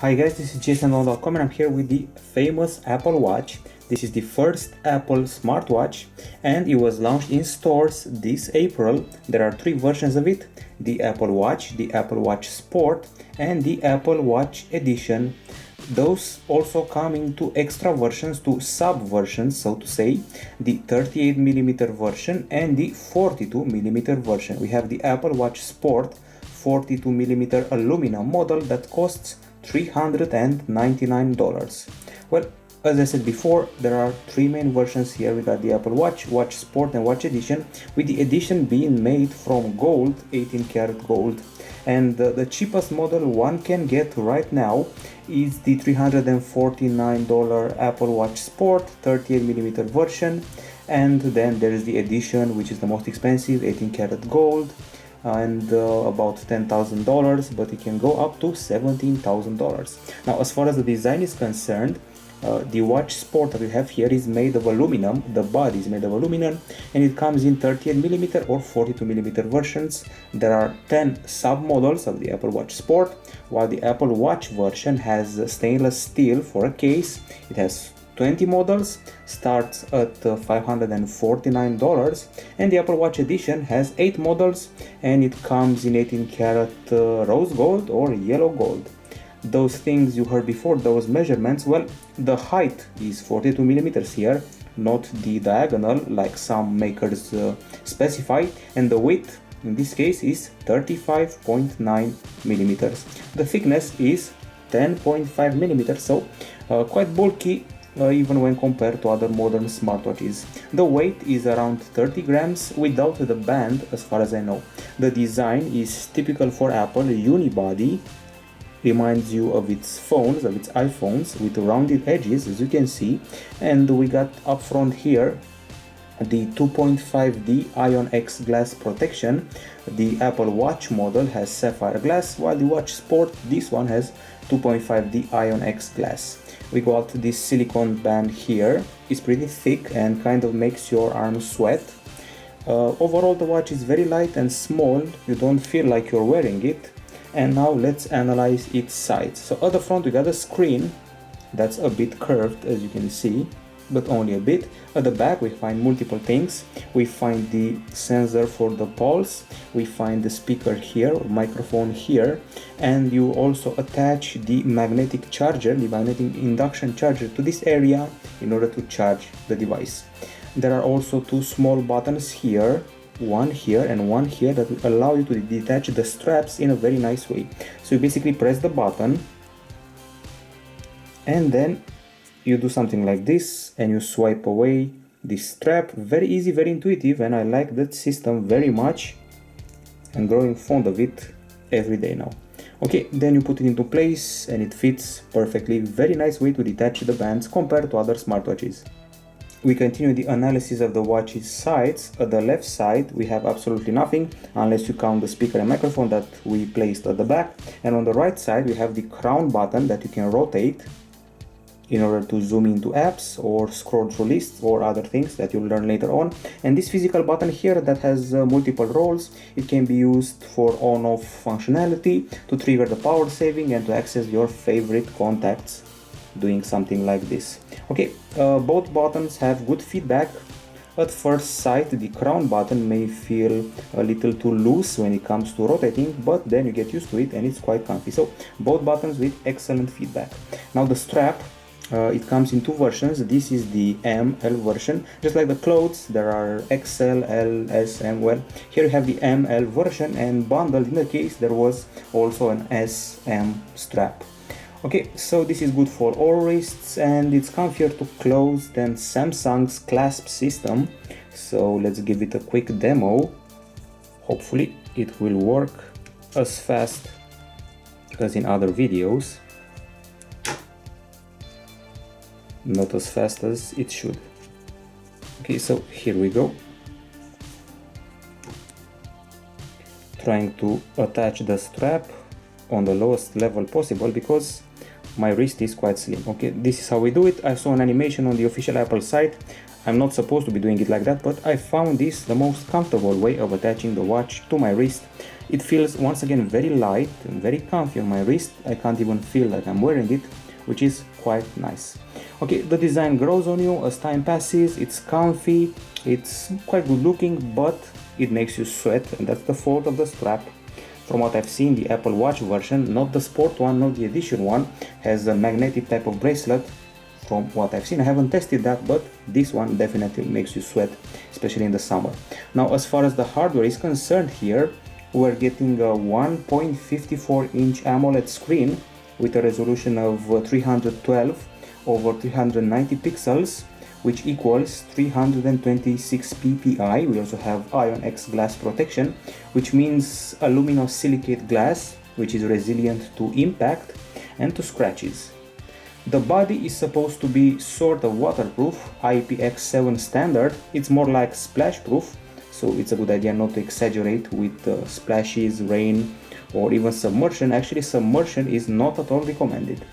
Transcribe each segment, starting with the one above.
Hi guys, this is jason.com and I'm here with the famous Apple Watch. This is the first Apple smartwatch and it was launched in stores this April. There are three versions of it: the Apple Watch, the Apple Watch Sport and the Apple Watch Edition. Those also come in two extra versions, two sub versions so to say, the 38mm version and the 42mm version. We have the Apple Watch Sport 42mm aluminum model that costs $399. Well, as I said before, there are three main versions here. We got the Apple Watch, Watch Sport and Watch Edition, with the edition being made from gold, 18 karat gold. And the cheapest model one can get right now is the $349 Apple Watch Sport 38mm version, and then there is the edition, which is the most expensive, 18 karat gold, and about $10,000, but it can go up to $17,000. Now, as far as the design is concerned, the Watch Sport that we have here is made of aluminum. The body is made of aluminum and it comes in 38mm or 42mm versions. There are 10 sub models of the Apple Watch Sport, while the Apple Watch version has stainless steel for a case. It has 20 models, starts at $549, and the Apple Watch Edition has 8 models and it comes in 18 karat rose gold or yellow gold. Those things you heard before, those measurements, well, the height is 42mm here, not the diagonal like some makers specify, and the width in this case is 35.9mm. The thickness is 10.5mm, so quite bulky even when compared to other modern smartwatches. The weight is around 30 grams without the band, as far as I know. The design is typical for Apple, unibody. Reminds you of its phones, of its iPhones, with rounded edges, as you can see. And we got up front here the 2.5D Ion X glass protection. The Apple Watch model has sapphire glass, while the Watch Sport, this one, has 2.5D Ion X glass. We got this silicone band here. It's pretty thick and kind of makes your arms sweat. Overall, the watch is very light and small. You don't feel like you're wearing it. And now let's analyze its sides. So at the front we got a screen that's a bit curved, as you can see, but only a bit. At the back we find multiple things. We find the sensor for the pulse, we find the speaker here, or microphone here, and you also attach the magnetic charger, the magnetic induction charger, to this area in order to charge the device. There are also two small buttons here, one here and one here, that will allow you to detach the straps in a very nice way. So you basically press the button and then you do something like this and you swipe away this strap. Very easy, very intuitive, and I like that system very much. I'm growing fond of it every day now. Okay, then you put it into place and it fits perfectly. Very nice way to detach the bands compared to other smartwatches. We continue the analysis of the watch's sides. At the left side we have absolutely nothing, unless you count the speaker and microphone that we placed at the back. And on the right side we have the crown button that you can rotate in order to zoom into apps or scroll through lists or other things that you'll learn later on. And this physical button here that has multiple roles. It can be used for on-off functionality, to trigger the power saving, and to access your favorite contacts doing something like this. Okay, both buttons have good feedback. At first sight the crown button may feel a little too loose when it comes to rotating, but then you get used to it and it's quite comfy. So both buttons with excellent feedback. Now the strap, it comes in two versions. This is the ML version. Just like the clothes, there are XL, L, S, M. Well, here you have the ML version, and bundled in the case there was also an SM strap. Okay, so this is good for all wrists and it's comfier to close than Samsung's clasp system. So let's give it a quick demo. Hopefully it will work as fast as in other videos. Not as fast as it should. Okay, so here we go. Trying to attach the strap on the lowest level possible because my wrist is quite slim. Okay, this is how we do it. I saw an animation on the official Apple site. I'm not supposed to be doing it like that, but I found this the most comfortable way of attaching the watch to my wrist. It feels once again very light and very comfy on my wrist. I can't even feel like I'm wearing it, which is quite nice. Okay, the design grows on you as time passes. It's comfy, it's quite good looking, but it makes you sweat, and that's the fault of the strap. From what I've seen, the Apple Watch version, not the sport one, not the edition one, has a magnetic type of bracelet. From what I've seen, I haven't tested that, but this one definitely makes you sweat, especially in the summer. Now, as far as the hardware is concerned here, we're getting a 1.54 inch AMOLED screen with a resolution of 312 over 390 pixels, which equals 326 ppi. We also have Ion X glass protection, which means aluminosilicate glass, which is resilient to impact and to scratches. The body is supposed to be sort of waterproof, IPX7 standard. It's more like splash proof, so it's a good idea not to exaggerate with splashes, rain, or even submersion. Actually, submersion is not at all recommended.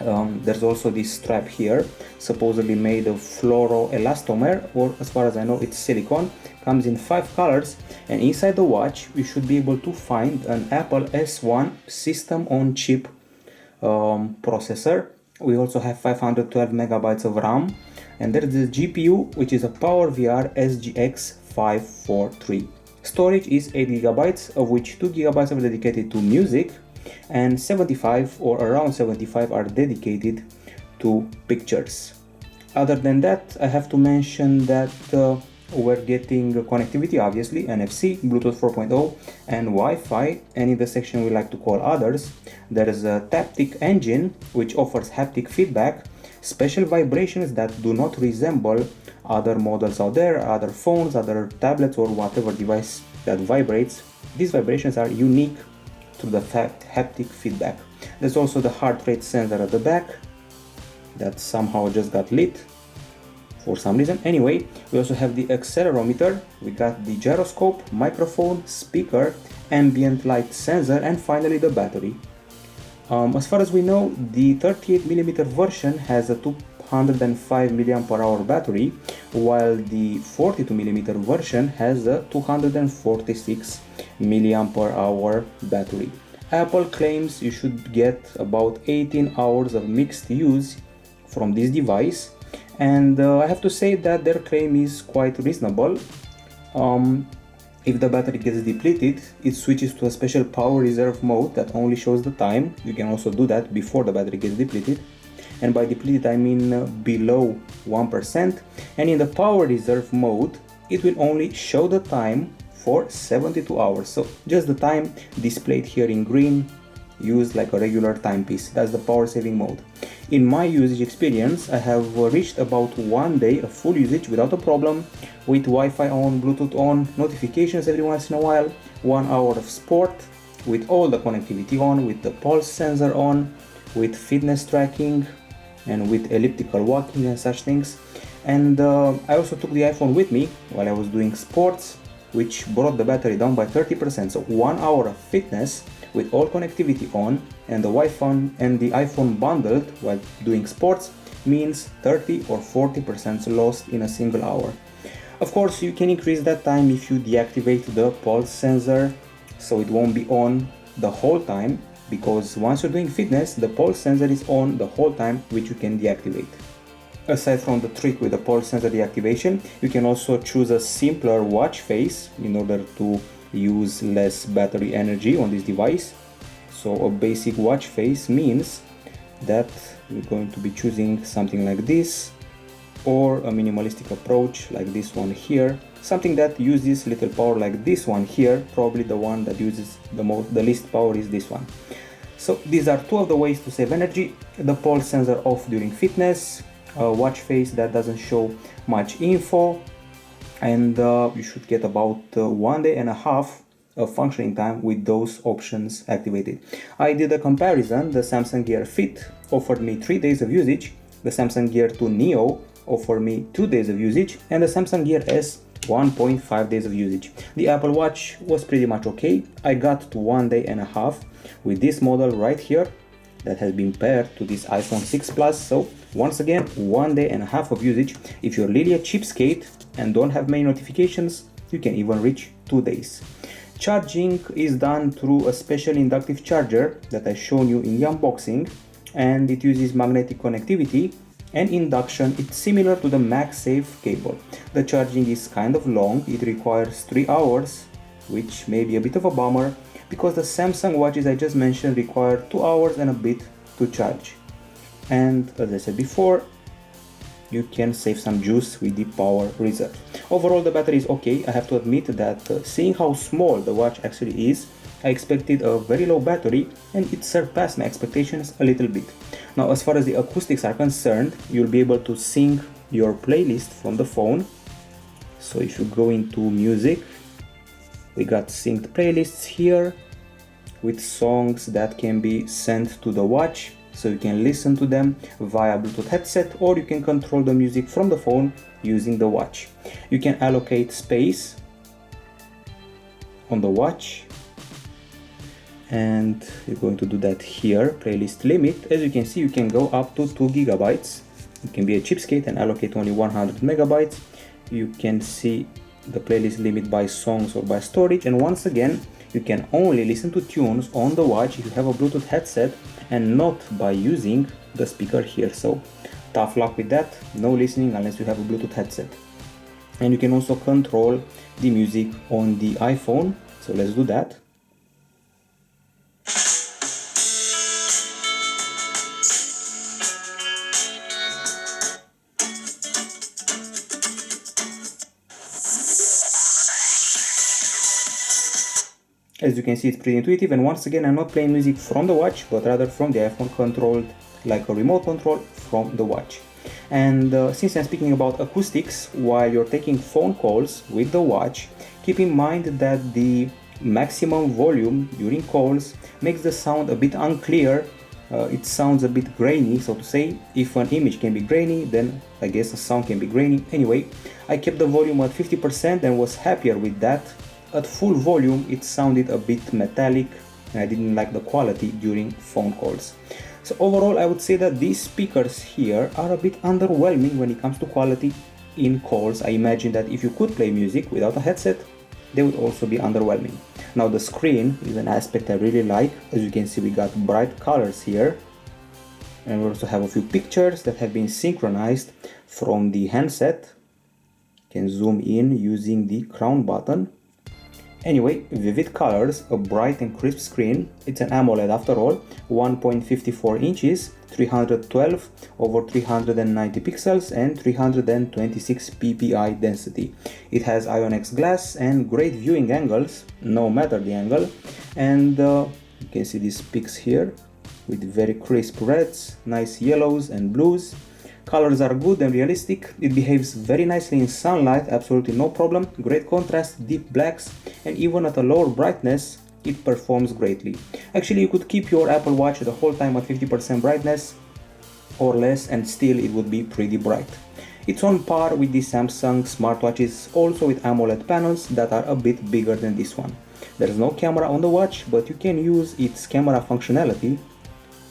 There's also this strap here, supposedly made of fluoroelastomer, or as far as I know it's silicone. Comes in 5 colors, and inside the watch you should be able to find an Apple S1 system on chip processor. We also have 512 megabytes of RAM, and there's the GPU, which is a PowerVR SGX 543. Storage is 8 gigabytes, of which 2 gigabytes are dedicated to music, and 75 or around 75 are dedicated to pictures. Other than that, I have to mention that we're getting connectivity, obviously, NFC, Bluetooth 4.0 and Wi-Fi, and in the section we like to call others, there is a Taptic engine which offers haptic feedback, special vibrations that do not resemble other models out there, other phones, other tablets, or whatever device that vibrates. These vibrations are unique to the haptic feedback. There's also the heart rate sensor at the back that somehow just got lit for some reason. Anyway, we also have the accelerometer, we got the gyroscope, microphone, speaker, ambient light sensor, and finally the battery. As far as we know, the 38mm version has a 205 mAh battery, while the 42mm version has a 246 mAh battery. Apple claims you should get about 18 hours of mixed use from this device, and I have to say that their claim is quite reasonable. If the battery gets depleted, it switches to a special power reserve mode that only shows the time. You can also do that before the battery gets depleted, and by depleted I mean below 1%, and in the power reserve mode it will only show the time for 72 hours, so just the time displayed here in green, used like a regular timepiece. That's the power saving mode. In my usage experience, I have reached about 1 day of full usage without a problem, with Wi-Fi on, Bluetooth on, notifications every once in a while, 1 hour of sport, with all the connectivity on, with the pulse sensor on, with fitness tracking, and with elliptical walking and such things. And I also took the iPhone with me while I was doing sports, which brought the battery down by 30%. So 1 hour of fitness with all connectivity on, and the Wi-Fi and the iPhone bundled while doing sports means 30 or 40% lost in a single hour. Of course, you can increase that time if you deactivate the pulse sensor, so it won't be on the whole time, because once you're doing fitness, the pulse sensor is on the whole time, which you can deactivate. Aside from the trick with the pulse sensor deactivation, you can also choose a simpler watch face in order to use less battery energy on this device. So a basic watch face means that you're going to be choosing something like this, or a minimalistic approach like this one here, something that uses little power like this one here. Probably the one that uses the least power is this one. So these are two of the ways to save energy: the pulse sensor off during fitness, a watch face that doesn't show much info, and you should get about 1 day and a half of functioning time with those options activated. I did a comparison. The Samsung Gear Fit offered me 3 days of usage, the Samsung Gear 2 Neo offered me 2 days of usage, and the Samsung Gear S 1.5 days of usage. The Apple Watch was pretty much okay. I got to 1 day and a half with this model right here that has been paired to this iPhone 6 Plus. So once again, 1 day and a half of usage. If you're really a cheapskate and don't have many notifications, you can even reach 2 days. Charging is done through a special inductive charger that I've shown you in the unboxing, and it uses magnetic connectivity and induction. It's similar to the MagSafe cable. The charging is kind of long, it requires 3 hours, which may be a bit of a bummer because the Samsung watches I just mentioned require 2 hours and a bit to charge. And as I said before, you can save some juice with the power reserve. Overall the battery is okay. I have to admit that seeing how small the watch actually is, I expected a very low battery and it surpassed my expectations a little bit. Now as far as the acoustics are concerned, you'll be able to sync your playlist from the phone. So if you go into music, we got synced playlists here with songs that can be sent to the watch, so you can listen to them via Bluetooth headset, or you can control the music from the phone using the watch. You can allocate space on the watch, and you're going to do that here. Playlist limit, as you can see, you can go up to 2 gigabytes. You can be a cheapskate and allocate only 100 megabytes. You can see the playlist limit by songs or by storage, and once again you can only listen to tunes on the watch if you have a Bluetooth headset and not by using the speaker here. So tough luck with that, no listening unless you have a Bluetooth headset. And you can also control the music on the iPhone, so let's do that. As you can see, it's pretty intuitive, and once again I'm not playing music from the watch but rather from the iPhone, controlled like a remote control from the watch. And since I'm speaking about acoustics, while you're taking phone calls with the watch, keep in mind that the maximum volume during calls makes the sound a bit unclear. It sounds a bit grainy, so to say. If an image can be grainy, then I guess a sound can be grainy. Anyway, I kept the volume at 50% and was happier with that. At full volume it sounded a bit metallic and I didn't like the quality during phone calls. So overall I would say that these speakers here are a bit underwhelming when it comes to quality in calls. I imagine that if you could play music without a headset, they would also be underwhelming. Now the screen is an aspect I really like. As you can see, we got bright colors here, and we also have a few pictures that have been synchronized from the handset. You can zoom in using the crown button. Anyway, vivid colors, a bright and crisp screen. It's an AMOLED after all, 1.54 inches, 312 over 390 pixels and 326 ppi density. It has ION-X glass and great viewing angles, no matter the angle. And you can see these pics here with very crisp reds, nice yellows and blues. Colors are good and realistic. It behaves very nicely in sunlight, absolutely no problem. Great contrast, deep blacks, and even at a lower brightness, it performs greatly. Actually, you could keep your Apple Watch the whole time at 50% brightness or less and still it would be pretty bright. It's on par with the Samsung smartwatches, also with AMOLED panels that are a bit bigger than this one. There's no camera on the watch, but you can use its camera functionality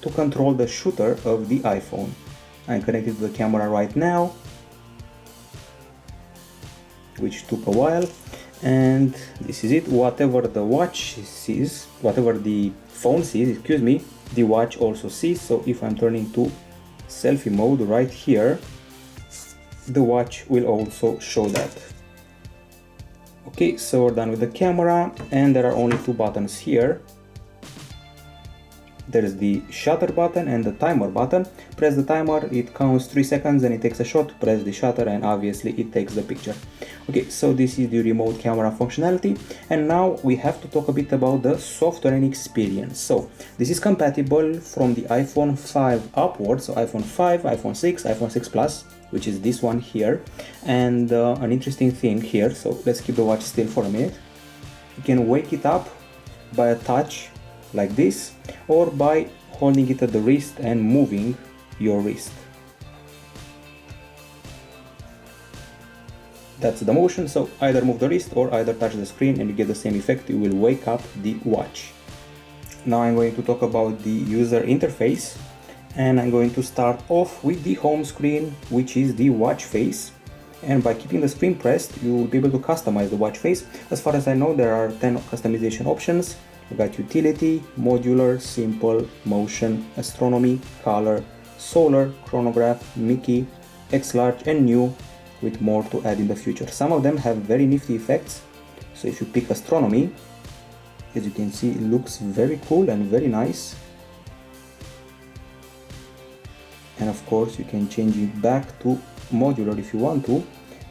to control the shooter of the iPhone. I'm connected to the camera right now, which took a while, and this is it. Whatever the watch sees, whatever the phone sees, excuse me, the watch also sees. So if I'm turning to selfie mode right here, the watch will also show that. Okay, so we're done with the camera, and there are only 2 buttons here. There's the shutter button and the timer button. Press the timer, it counts 3 seconds and it takes a shot. Press the shutter and obviously it takes the picture. Okay, so this is the remote camera functionality, and now we have to talk a bit about the software and experience. So this is compatible from the iPhone 5 upwards, so iPhone 5, iPhone 6, iPhone 6 Plus, which is this one here. And an interesting thing here, so let's keep the watch still for a minute. You can wake it up by a touch like this, or by holding it at the wrist and moving your wrist. That's the motion, so either move the wrist or either touch the screen and you get the same effect. You will wake up the watch. Now I'm going to talk about the user interface, and I'm going to start off with the home screen, which is the watch face. and by keeping the screen pressed you will be able to customize the watch face. As far as I know, there are 10 customization options. You got utility, modular, simple, motion, astronomy, color, solar, chronograph, Mickey, X large and new, with more to add in the future. Some of them have very nifty effects. So if you pick astronomy, as you can see, it looks very cool and very nice. And of course you can change it back to modular if you want to.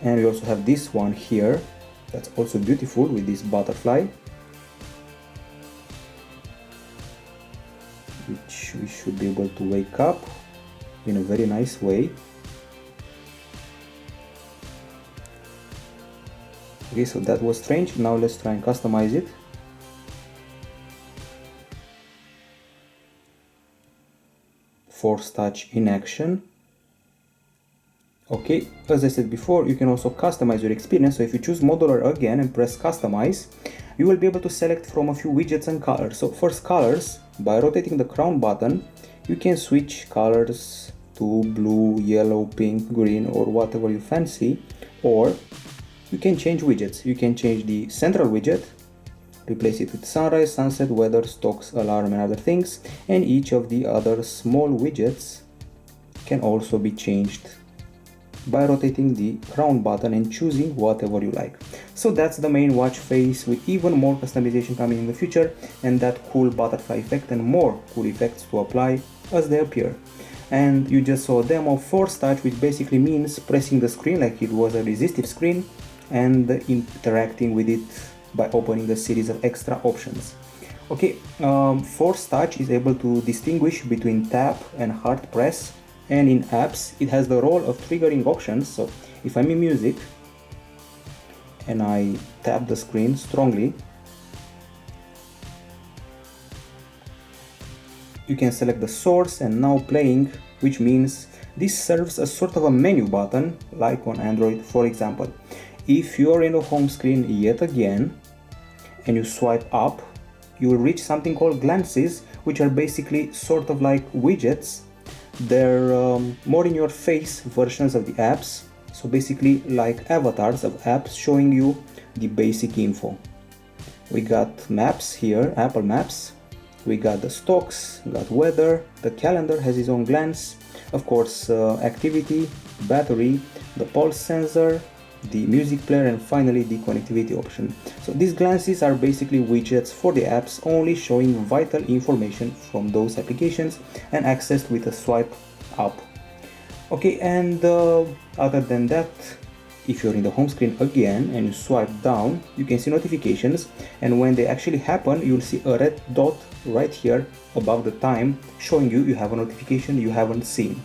And we also have this one here that's also beautiful with this butterfly, which we should be able to wake up in a very nice way. Okay, so that was strange. Now let's try and customize it. Force touch in action. Okay, as I said before, you can also customize your experience. So if you choose modular again and press customize, you will be able to select from a few widgets and colors. So first, colors. By rotating the crown button, you can switch colors to blue, yellow, pink, green, or whatever you fancy. Or you can change widgets. You can change the central widget, replace it with sunrise, sunset, weather, stocks, alarm and other things, and each of the other small widgets can also be changed by rotating the crown button and choosing whatever you like. So that's the main watch face, with even more customization coming in the future, and that cool butterfly effect and more cool effects to apply as they appear. And you just saw a demo of force touch, which basically means pressing the screen like it was a resistive screen and interacting with it by opening a series of extra options. Okay, force touch is able to distinguish between tap and hard press, and in apps it has the role of triggering options. So if I'm in music and I tap the screen strongly, you can select the source and now playing, which means this serves as sort of a menu button, like on Android for example. If you are in the home screen yet again and you swipe up, you will reach something called glances, which are basically sort of like widgets. They're more in your face versions of the apps, so basically like avatars of apps showing you the basic info. We got maps here, Apple Maps, we got the stocks, we got weather, the calendar has its own glance, of course activity, battery, the pulse sensor, the music player, and finally the connectivity option. So these glances are basically widgets for the apps, only showing vital information from those applications and accessed with a swipe up. Okay, and other than that, if you're in the home screen again and you swipe down, you can see notifications, and when they actually happen, you'll see a red dot right here above the time showing you have a notification you haven't seen.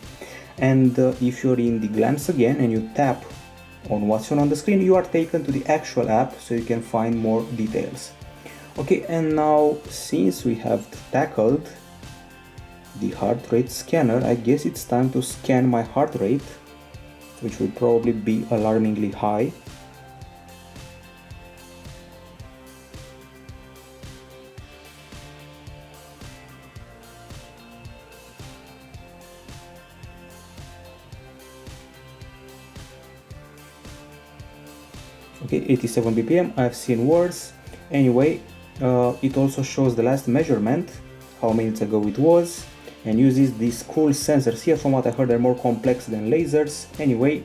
And if you're in the glance again and you tap on what's shown on the screen, you are taken to the actual app so you can find more details. Okay, and now since we have tackled the heart rate scanner, I guess it's time to scan my heart rate, which will probably be alarmingly high. Okay, 87 BPM, I've seen worse. Anyway, it also shows the last measurement, how minutes ago it was, and uses these cool sensors here. From what I heard, they're more complex than lasers. Anyway,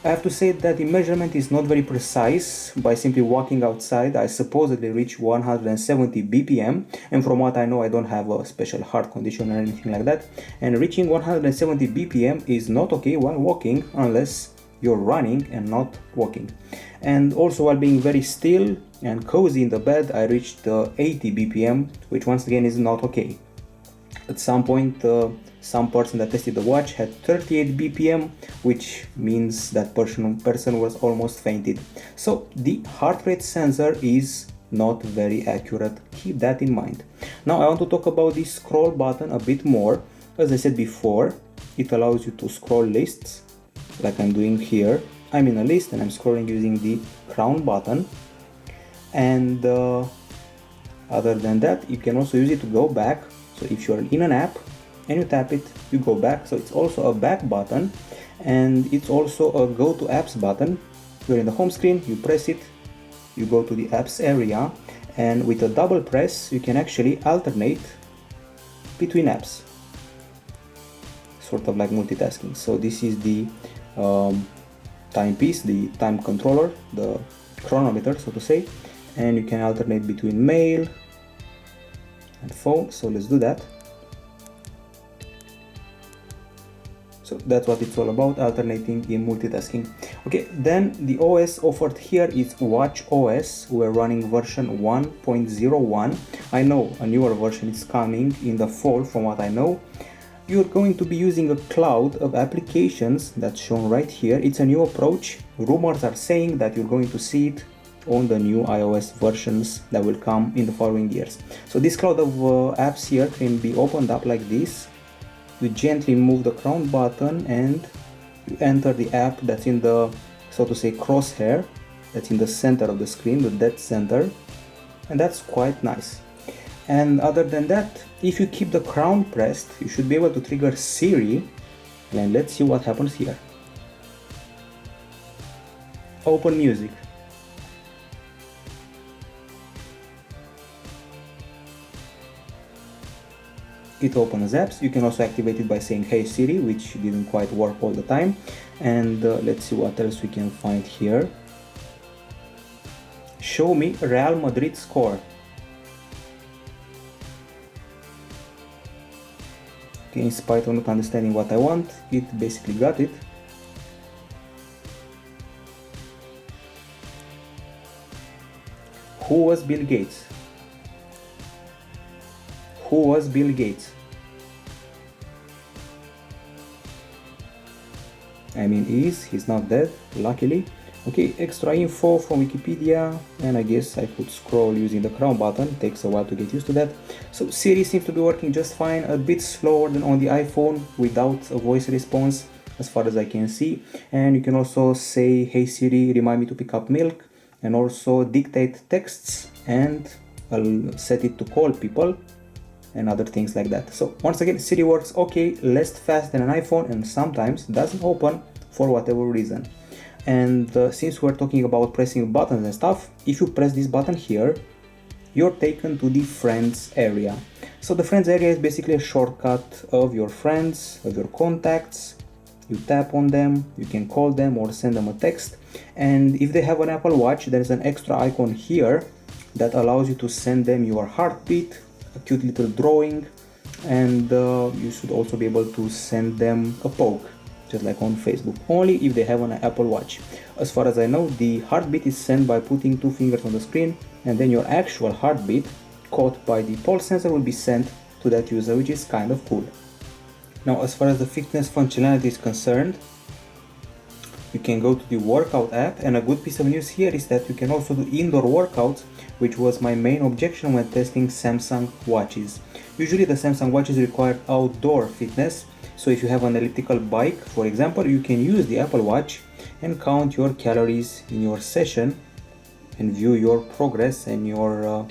I have to say that the measurement is not very precise. By simply walking outside, I supposedly reach 170 BPM, and from what I know, I don't have a special heart condition or anything like that, and reaching 170 BPM is not okay while walking unless you're running and not walking. And also while being very still and cozy in the bed, I reached 80 BPM, which once again is not okay. At some point, some person that tested the watch had 38 BPM, which means that person was almost fainted. So the heart rate sensor is not very accurate. Keep that in mind. Now I want to talk about the scroll button a bit more. As I said before, it allows you to scroll lists, like I'm doing here. I'm in a list and I'm scrolling using the crown button. And other than that, you can also use it to go back. So if you're in an app and you tap it, you go back. So it's also a back button, and it's also a go to apps button. You're in the home screen, you press it, you go to the apps area, and with a double press you can actually alternate between apps, sort of like multitasking. So this is the timepiece, the time controller, the chronometer, so to say, and you can alternate between mail and phone. So let's do that. So that's what it's all about, alternating in multitasking. Okay, then the OS offered here is Watch OS. We're running version 1.01. I know a newer version is coming in the fall, from what I know. You're going to be using a cloud of applications that's shown right here. It's a new approach. Rumors are saying that you're going to see it on the new iOS versions that will come in the following years. So this cloud of apps here can be opened up like this. You gently move the crown button and you enter the app that's in the, so to say, crosshair, that's in the center of the screen, the dead center, and that's quite nice. And other than that, if you keep the crown pressed, you should be able to trigger Siri, and let's see what happens here. Open music. It opens apps. You can also activate it by saying "Hey Siri," which didn't quite work all the time. And let's see what else we can find here. Show me Real Madrid score. Okay, in spite of not understanding what I want, it basically got it. Who was Bill Gates? Who was Bill Gates? I mean, he's not dead, luckily. Okay, extra info from Wikipedia, and I guess I could scroll using the crown button. It takes a while to get used to that. So Siri seems to be working just fine, a bit slower than on the iPhone without a voice response as far as I can see. And you can also say, "Hey Siri, remind me to pick up milk," and also dictate texts, and I'll set it to call people and other things like that. So once again, Siri works okay, less fast than an iPhone, and sometimes doesn't open for whatever reason. And since we're talking about pressing buttons and stuff, if you press this button here, you're taken to the friends area. So the friends area is basically a shortcut of your friends, of your contacts. You tap on them, you can call them or send them a text. And if they have an Apple Watch, there's an extra icon here that allows you to send them your heartbeat, a cute little drawing, and you should also be able to send them a poke, just like on Facebook, only if they have an Apple Watch. As far as I know, the heartbeat is sent by putting 2 fingers on the screen, and then your actual heartbeat, caught by the pulse sensor, will be sent to that user, which is kind of cool. Now, as far as the fitness functionality is concerned, you can go to the workout app, and a good piece of news here is that you can also do indoor workouts, which was my main objection when testing Samsung watches. Usually the Samsung watches require outdoor fitness, so if you have an elliptical bike, for example, you can use the Apple Watch and count your calories in your session and view your progress and your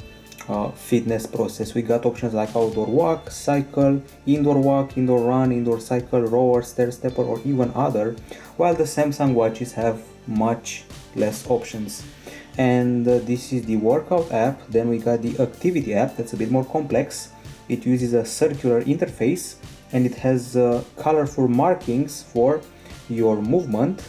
fitness process. We got options like outdoor walk, cycle, indoor walk, indoor run, indoor cycle, rower, stair stepper, or even other, while the Samsung watches have much less options. And this is the workout app. Then we got the activity app, that's a bit more complex. It uses a circular interface, and it has colorful markings for your movement,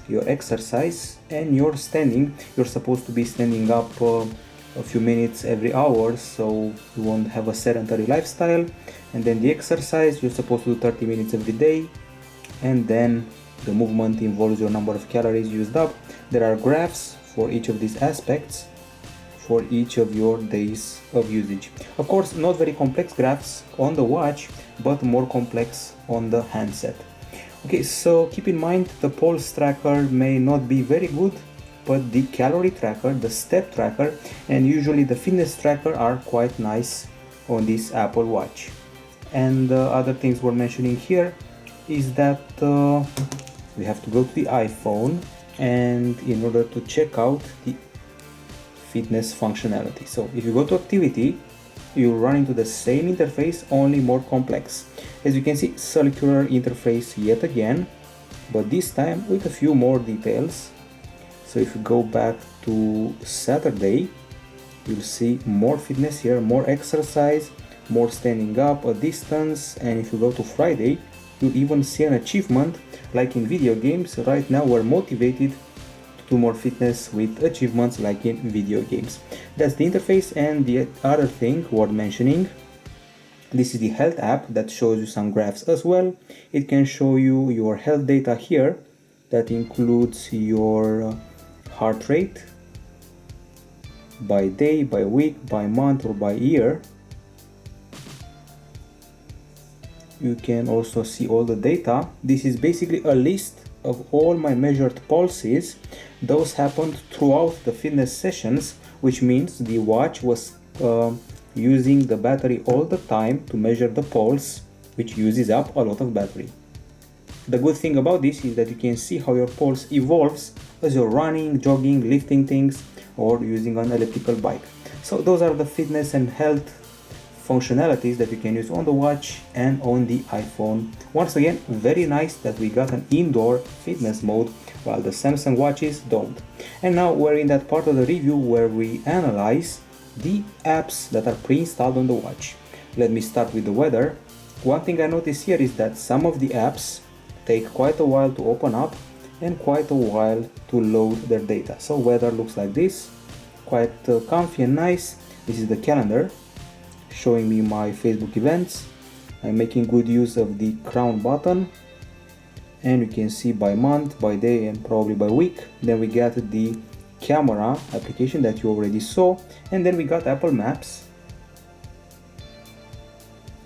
your exercise, and your standing. You're supposed to be standing up a few minutes every hour, so you won't have a sedentary lifestyle. And then the exercise, you're supposed to do 30 minutes every day, and then the movement involves your number of calories used up. There are graphs for each of these aspects for each of your days of usage. Of course, not very complex graphs on the watch, but more complex on the handset. Okay, so keep in mind the pulse tracker may not be very good, but the calorie tracker, the step tracker, and usually the fitness tracker are quite nice on this Apple Watch. And other things we're mentioning here is that we have to go to the iPhone, and in order to check out the fitness functionality. So if you go to activity, you run into the same interface, only more complex. As you can see, circular interface yet again, but this time with a few more details. So if you go back to Saturday, you'll see more fitness here, more exercise, more standing up, a distance, and if you go to Friday, you'll even see an achievement like in video games. Right now we're motivated to do more fitness with achievements like in video games. That's the interface. And the other thing worth mentioning, this is the health app that shows you some graphs as well. It can show you your health data here. That includes your heart rate by day, by week, by month, or by year. You can also see all the data. This is basically a list of all my measured pulses. Those happened throughout the fitness sessions, which means the watch was using the battery all the time to measure the pulse, which uses up a lot of battery. The good thing about this is that you can see how your pulse evolves as you're running, jogging, lifting things, or using an elliptical bike. So those are the fitness and health functionalities that you can use on the watch and on the iPhone. Once again, very nice that we got an indoor fitness mode while the Samsung watches don't. And now we're in that part of the review where we analyze the apps that are pre-installed on the watch. Let me start with the weather. One thing I notice here is that some of the apps take quite a while to open up and quite a while to load their data. So weather looks like this, quite comfy and nice. This is the calendar showing me my Facebook events. I'm making good use of the crown button, and you can see by month, by day, and probably by week. Then we got the camera application that you already saw, and then we got Apple Maps,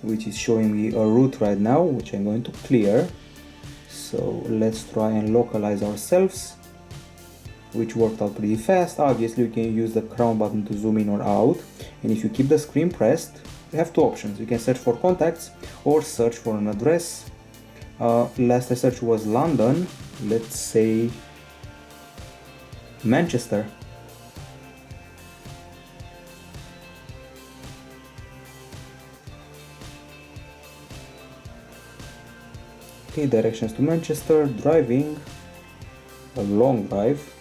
which is showing me a route right now, which I'm going to clear. So let's try and localize ourselves, which worked out pretty fast. Obviously you can use the crown button to zoom in or out, and if you keep the screen pressed, you have two options. You can search for contacts or search for an address. Last I searched was London. Let's say Manchester. Okay, directions to Manchester, driving, a long drive,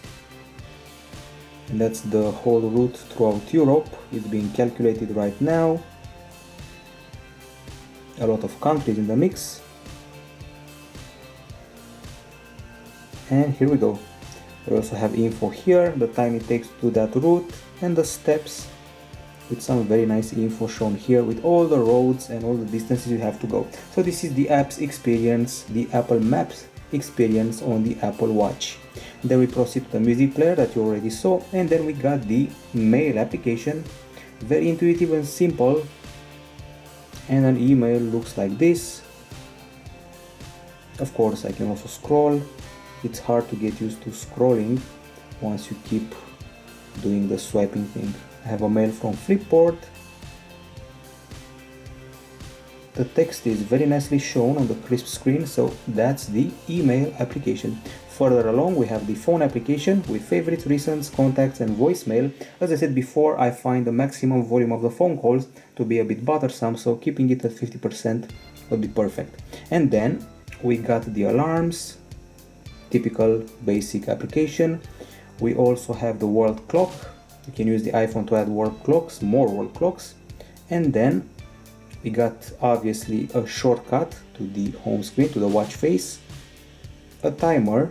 and that's the whole route throughout Europe. It's being calculated right now. A lot of countries in the mix. And here we go. We also have info here, the time it takes to do that route, and the steps, with some very nice info shown here with all the roads and all the distances you have to go. So this is the app's experience, the Apple Maps experience on the Apple Watch. Then we proceed to the music player that you already saw, and then we got the mail application. Very intuitive and simple. And an email looks like this. Of course, I can also scroll. It's hard to get used to scrolling once you keep doing the swiping thing. I have a mail from Flipboard. The text is very nicely shown on the crisp screen, so that's the email application. Further along we have the phone application with favorites, recents, contacts, and voicemail. As I said before, I find the maximum volume of the phone calls to be a bit bothersome, so keeping it at 50% would be perfect. And then we got the alarms, typical basic application. We also have the world clock. You can use the iPhone to add world clocks, more world clocks. And then we got obviously a shortcut to the home screen, to the watch face, a timer,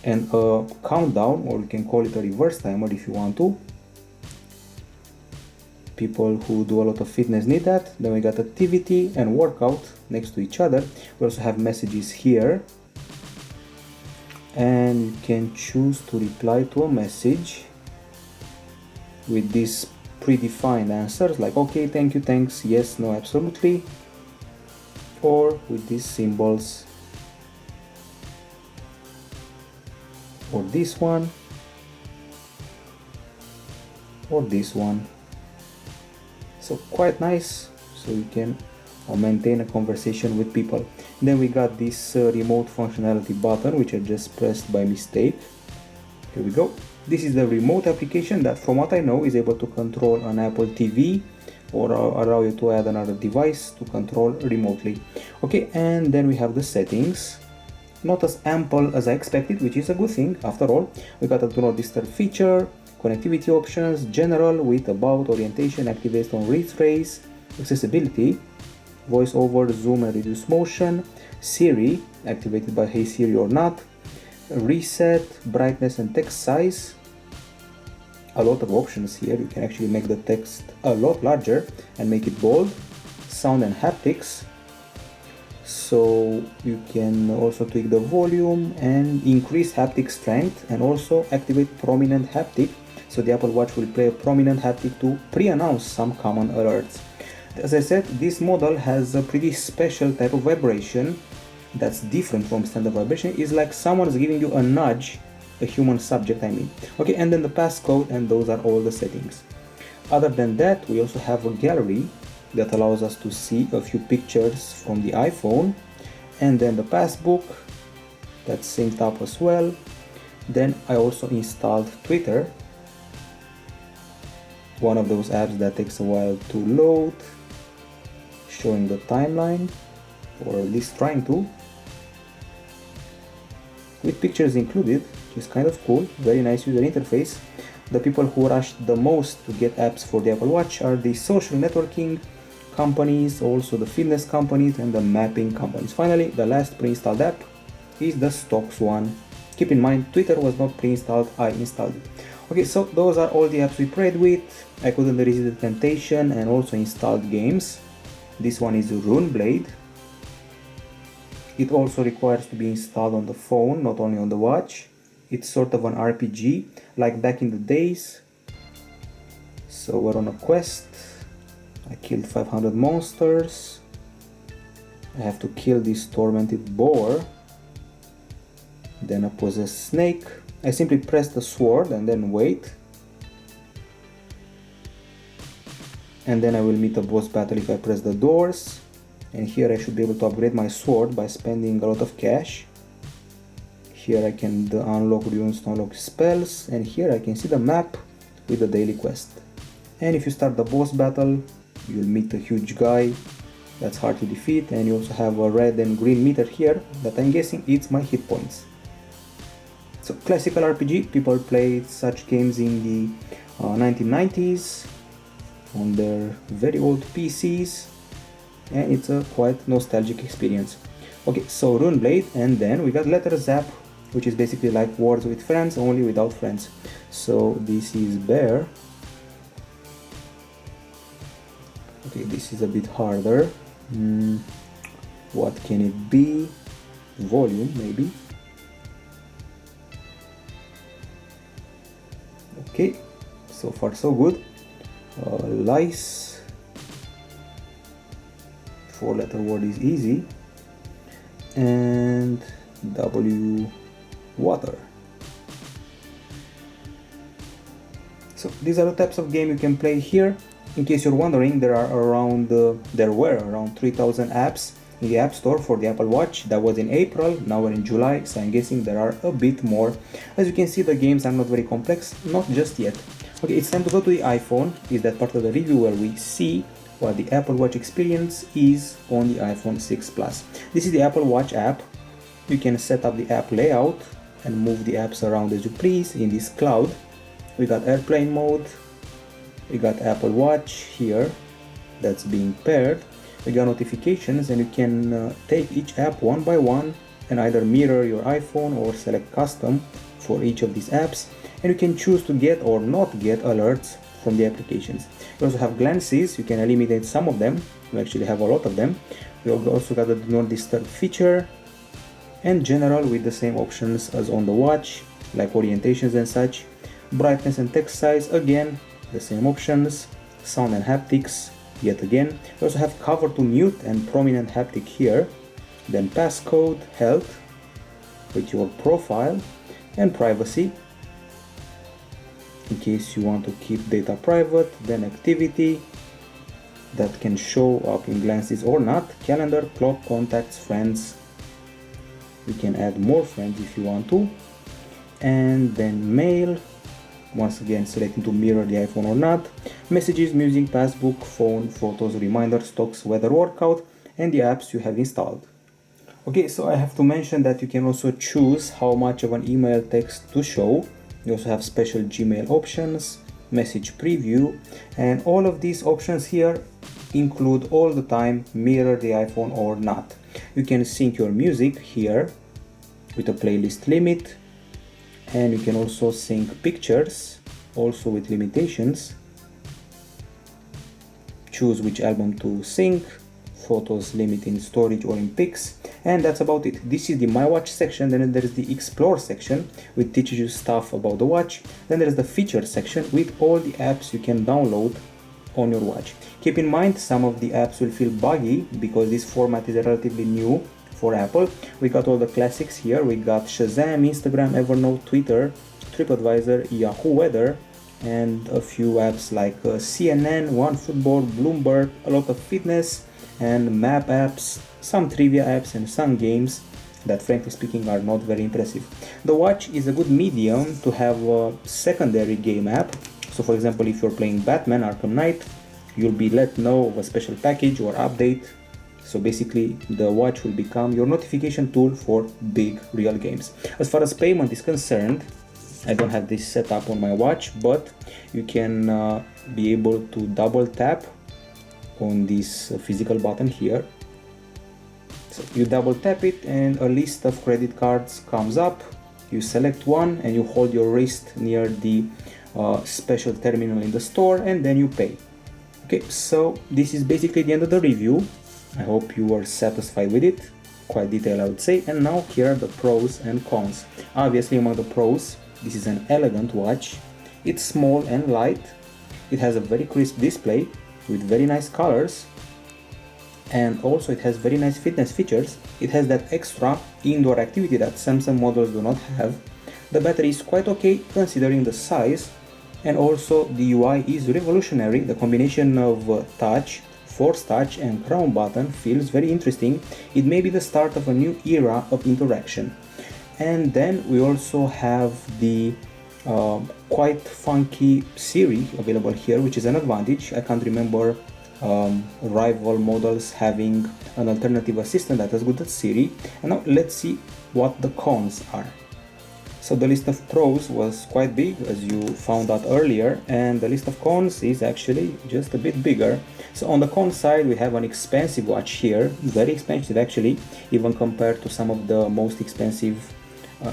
and a countdown, or you can call it a reverse timer if you want to. People who do a lot of fitness need that. Then we got activity and workout next to each other. We also have messages here, and you can choose to reply to a message with these predefined answers like okay, thank you, thanks, yes, no, absolutely, or with these symbols, or this one, or this one. So quite nice, so you can maintain a conversation with people. Then we got this remote functionality button, which I just pressed by mistake. Here we go. This is the remote application that, from what I know, is able to control an Apple TV or allow you to add another device to control remotely. Okay, and then we have the settings. Not as ample as I expected, which is a good thing after all. We got a do not disturb feature, connectivity options, general with about, orientation, activates on retrace, accessibility, voice over, zoom and reduce motion, Siri, activated by Hey Siri or not, reset, brightness and text size. A lot of options here. You can actually make the text a lot larger and make it bold. Sound and haptics. So you can also tweak the volume and increase haptic strength, and also activate prominent haptic. So the Apple Watch will play a prominent haptic to pre-announce some common alerts. As I said, this model has a pretty special type of vibration that's different from standard vibration. It's like someone's giving you a nudge, a human subject I mean. Okay, and then the passcode, and those are all the settings. Other than that, we also have a gallery that allows us to see a few pictures from the iPhone, and then the passbook that's synced up as well. Then I also installed Twitter, one of those apps that takes a while to load, showing the timeline, or at least trying to, with pictures included, which is kind of cool. Very nice user interface. The people who rushed the most to get apps for the Apple Watch are the social networking companies, also the fitness companies and the mapping companies. Finally, the last pre-installed app is the stocks one. Keep in mind, Twitter was not pre-installed, I installed it. Okay, so those are all the apps we played with. I couldn't resist the temptation and also installed games. This one is RuneBlade. It also requires to be installed on the phone, not only on the watch. It's sort of an RPG, like back in the days. So we're on a quest. I killed 500 monsters. I have to kill this tormented boar. Then a possessed snake. I simply press the sword and then wait. And then I will meet a boss battle if I press the doors. And here I should be able to upgrade my sword by spending a lot of cash. Here I can unlock runes to unlock spells, and here I can see the map with the daily quest. And if you start the boss battle, you'll meet a huge guy that's hard to defeat, and you also have a red and green meter here that I'm guessing eats my hit points. So classical RPG, people played such games in the 1990s on their very old PCs, and it's a quite nostalgic experience. Okay, so RuneBlade, and then we got Letter Zap, which is basically like Words with Friends, only without friends. So this is Bear. Okay, this is a bit harder. What can it be? Volume, maybe. Okay, so far so good. Lice. 4-letter word is easy. And W, water. So these are the types of game you can play here. In case you're wondering, there were around 3,000 apps in the App Store for the Apple Watch. That was in April, now we're in July, so I'm guessing there are a bit more. As you can see, the games are not very complex, not just yet. Okay, it's time to go to the iPhone. Is that part of the review where we see what the Apple Watch experience is on the iPhone 6 Plus. This is the Apple Watch app. You can set up the app layout and move the apps around as you please in this cloud. We got airplane mode. We got Apple Watch here that's being paired. We got notifications, and you can take each app one by one and either mirror your iPhone or select custom for each of these apps, and you can choose to get or not get alerts from the applications. We also have glances. You can eliminate some of them. We actually have a lot of them. We also got the do not disturb feature, and general with the same options as on the watch, like orientations and such. Brightness and text size, again the same options. Sound and haptics, yet again. We also have cover to mute and prominent haptic here. Then passcode, health with your profile, and privacy in case you want to keep data private. Then activity that can show up in glances or not. Calendar, clock, contacts, friends. You can add more friends if you want to. And then mail, once again selecting to mirror the iPhone or not, messages, music, passbook, phone, photos, reminders, stocks, weather, workout, and the apps you have installed. Okay, so I have to mention that you can also choose how much of an email text to show. You also have special Gmail options, message preview, and all of these options here include all the time mirror the iPhone or not. You can sync your music here with a playlist limit, and you can also sync pictures, also with limitations. Choose which album to sync, photos limit in storage or in pics, and that's about it. This is the My Watch section. Then there is the Explore section, which teaches you stuff about the watch. Then there is the Features section with all the apps you can download on your watch. Keep in mind, some of the apps will feel buggy because this format is relatively new for Apple. We got all the classics here. We got Shazam, Instagram, Evernote, Twitter, TripAdvisor, Yahoo Weather, and a few apps like CNN, OneFootball, Bloomberg, a lot of fitness and map apps, some trivia apps, and some games that, frankly speaking, are not very impressive. The watch is a good medium to have a secondary game app. So for example, if you're playing Batman Arkham Knight, you'll be let know of a special package or update. So basically the watch will become your notification tool for big real games. As far as payment is concerned, I don't have this set up on my watch, but you can be able to double tap on this physical button here. So you double tap it and a list of credit cards comes up. You select one and you hold your wrist near the special terminal in the store, and then you pay. Okay, so this is basically the end of the review. I hope you were satisfied with it. Quite detailed, I would say. And now here are the pros and cons. Obviously, among the pros, this is an elegant watch. It's small and light. It has a very crisp display with very nice colors, and also it has very nice fitness features. It has that extra indoor activity that Samsung models do not have. The battery is quite okay considering the size, and also the UI is revolutionary. The combination of touch, force touch, and crown button feels very interesting. It may be the start of a new era of interaction. And then we also have the quite funky Siri available here, which is an advantage. I can't remember rival models having an alternative assistant that is good as Siri. And now let's see what the cons are. So the list of pros was quite big, as you found out earlier, and the list of cons is actually just a bit bigger. So on the con side, we have an expensive watch here, very expensive actually, even compared to some of the most expensive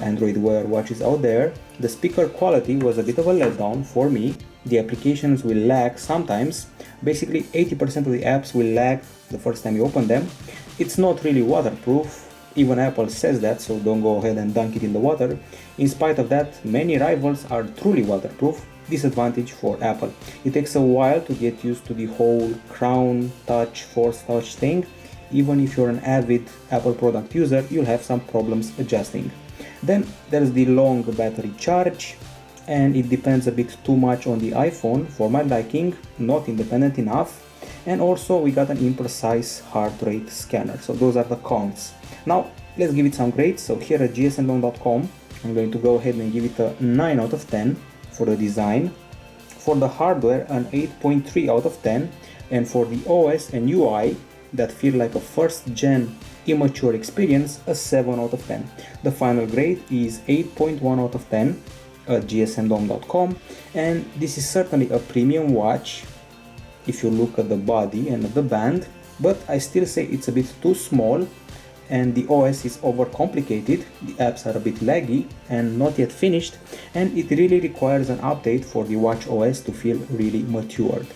Android Wear watches out there. The speaker quality was a bit of a letdown for me. The applications will lag sometimes. Basically 80% of the apps will lag the first time you open them. It's not really waterproof. Even Apple says that, so don't go ahead and dunk it in the water. In spite of that, many rivals are truly waterproof. Disadvantage for Apple. It takes a while to get used to the whole crown touch, force touch thing. Even if you're an avid Apple product user, you'll have some problems adjusting. Then there's the long battery charge, and it depends a bit too much on the iPhone for my liking, not independent enough. And also we got an imprecise heart rate scanner. So those are the cons. Now let's give it some grades. So here at gsndom.com, I'm going to go ahead and give it a 9 out of 10 for the design. For the hardware, an 8.3 out of 10, and for the OS and UI that feel like a first gen immature experience, a 7 out of 10. The final grade is 8.1 out of 10 at gsndom.com, and this is certainly a premium watch if you look at the body and at the band, but I still say it's a bit too small, and the OS is overcomplicated, the apps are a bit laggy and not yet finished, and it really requires an update for the watch OS to feel really matured.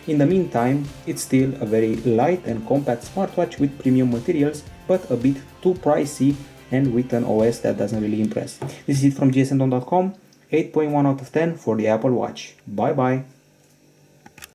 In the meantime, it's still a very light and compact smartwatch with premium materials, but a bit too pricey and with an OS that doesn't really impress. This is it from gsndom.com, 8.1 out of 10 for the Apple Watch. Bye bye!